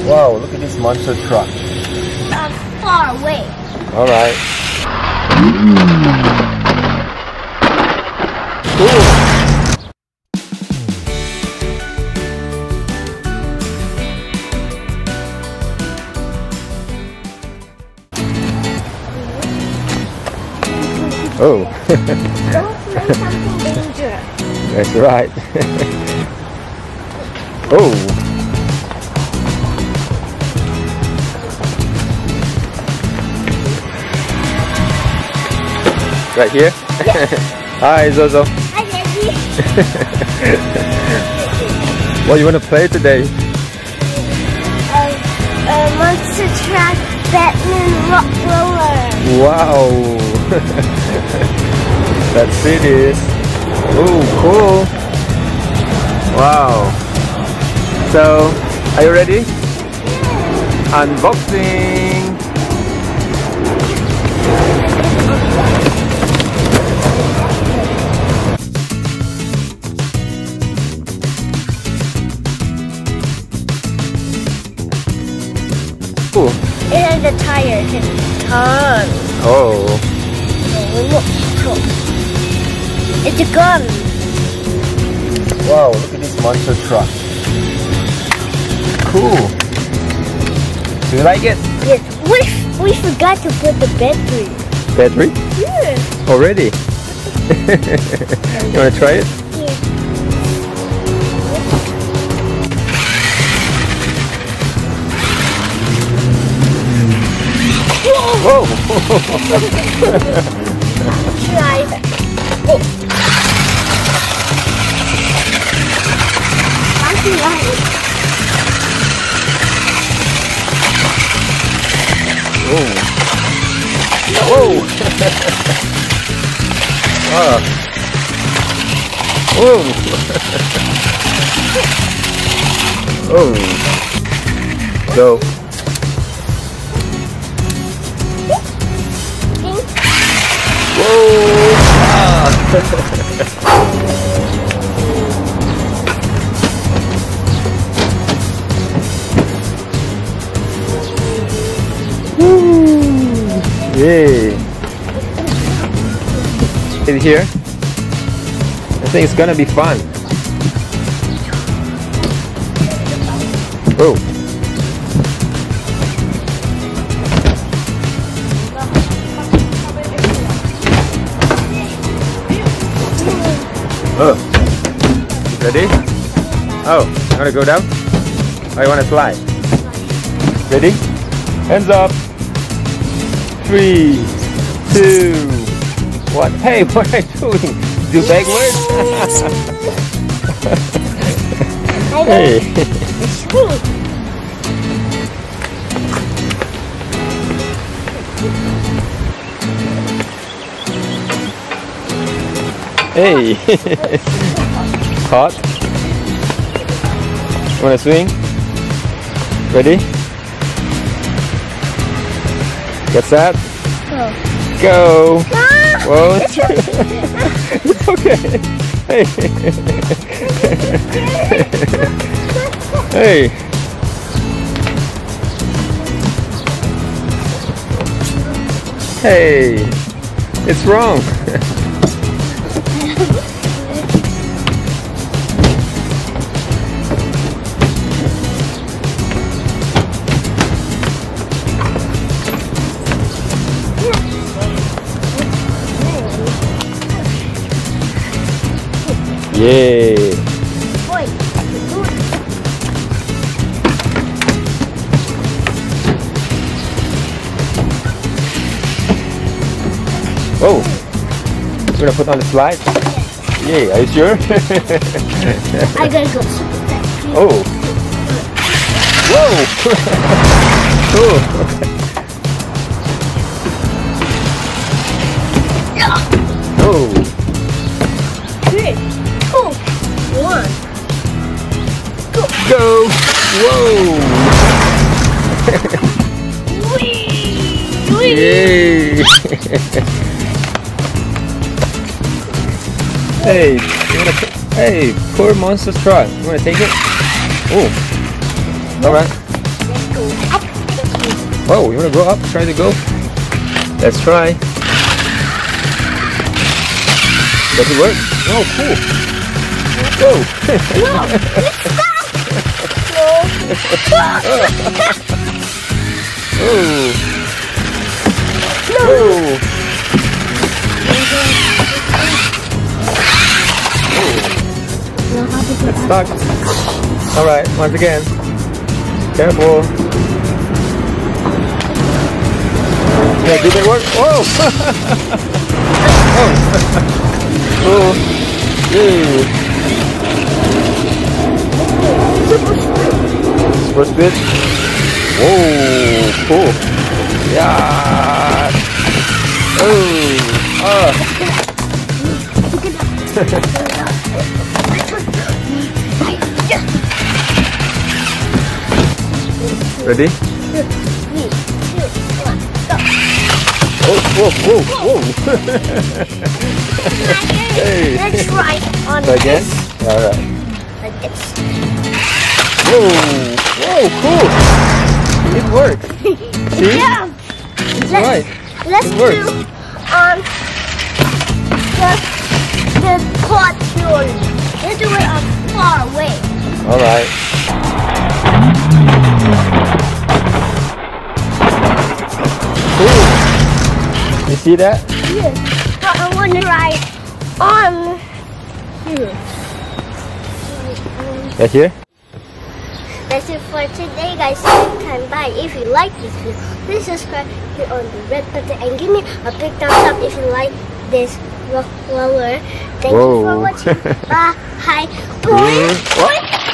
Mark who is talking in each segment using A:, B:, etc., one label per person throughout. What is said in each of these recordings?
A: Wow, look at this monster truck.
B: Far away.
A: Alright. Cool. Oh.
B: Don't make something dangerous.
A: That's right. Oh. Right here?
B: Yeah.
A: Hi, Zozo.
B: Hi, Daddy.
A: What do you want to play today?
B: Monster truck, Batman rock roller.
A: Wow. That's it. Oh, cool. Wow. So, are you ready? Unboxing. Cool.
B: It has the tires and turn.
A: Oh.
B: It's a gun.
A: Wow, look at this monster truck. Cool. Do you like it?
B: Yes. We forgot to put the battery.
A: Battery?
B: Yeah.
A: Already? You want to try it?
B: Yeah.
A: Whoa!
B: Try that.
A: Oh. Whoa! Ah. Whoa! Oh. Go. Whoa! Ah. Yay! In here, I think it's gonna be fun. Oh! Oh! Ready? Oh, you wanna go down? Or you wanna slide? Ready? Hands up! 3, 2, 1. Hey, what are you doing? Do backwards? Hey. Hey. Hot. Wanna swing? Ready? Get set. Go. Whoa. It's okay. Hey. Hey. Hey. It's wrong. Yay! Oh! You're gonna put on the slide? Yay, are you sure?
B: I gotta go.
A: Oh! Whoa! Cool! Oh!
B: 3, 2, 1. Go!
A: Go! Whoa!
B: Whee!
A: Yay! Hey, you wanna? Hey, poor monster truck. You wanna take it? Oh, all right. Oh, you wanna go up? Try to go? Let's try. Does it work? Oh, cool. Go.
B: No, it's back. No.
A: Oh.
B: No.
A: Oh. It's stuck. Alright, once again. Careful. Okay, did it work? Whoa! Oh! Cool. Yay! Super speed. Whoa! Cool. Yeah! Oh! Ah! Ready?
B: 3, 2, 1, go.
A: Whoa, whoa, whoa, whoa! Hey.
B: Let's try on
A: Try again?
B: this.
A: Alright.
B: Like this.
A: Whoa! Whoa, cool! It works! See?
B: Yeah.
A: It's right.
B: Let's
A: It
B: do
A: works.
B: the quad slowly. Let's do it on far away.
A: Alright. Cool! You see that?
B: Yes. But I want to ride on here.
A: Right here?
B: That's it for today, guys. Next time, bye. If you like this video, please subscribe here on the red button and give me a big thumbs up if you like this roller. Thank you for
A: Whoa.
B: watching. Bye.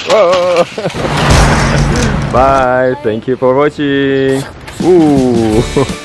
A: Whoa. Bye. Thank you for watching. Ooh.